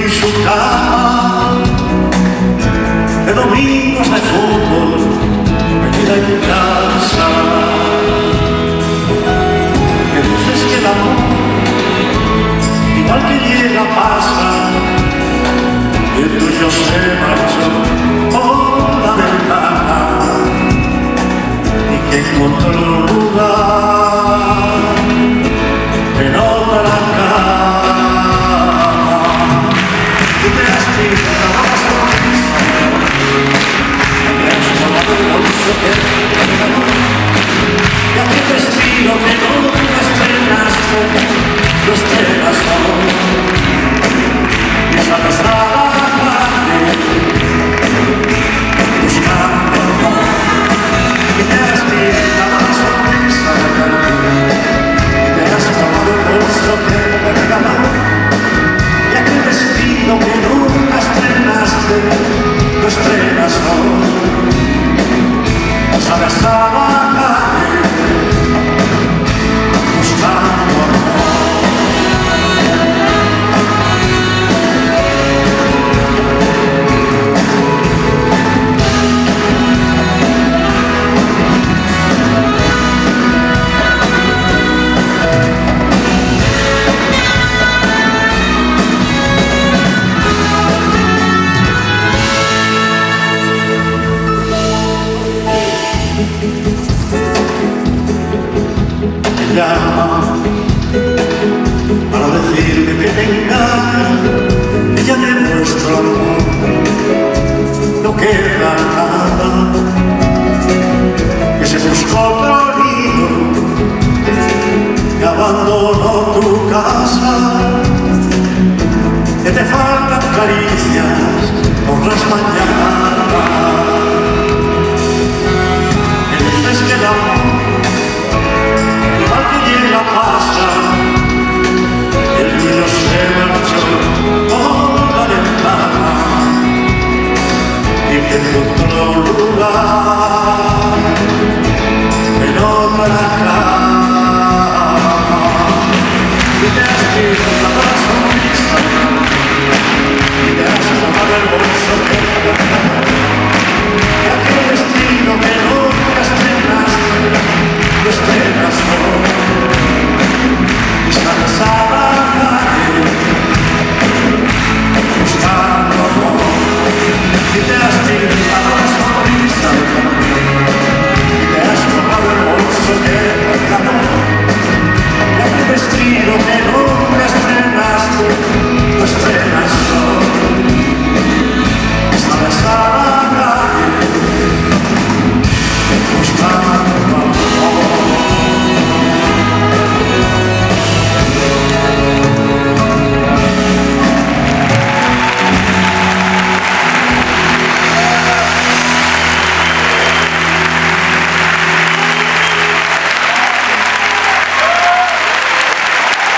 en su cama, de domingos de fútbol, metida en casa. Me dices que el amor, igual que llega, pasa, y el tuyo se marchó por la ventana, y que encontró un lugar en otra cama. Tú te has pintado la sonrisa, me has tomado el bolso que te regaló, y aquel vestido que nunca estrenaste, lo estrenas hoy. Y sales a la calle buscando amor, y te has pintado la sonrisa de perder, y te has tomado el bolso que te regaló, y aquel vestido que nunca estrenaste, lo estrenas hoy. Sales a la calle buscando amor. Me llama para decirme que te engaña, que ya de nuestro amor no queda nada, que se buscó otro nido, que abandonó tu casa, que te faltan caricias por las mañanas.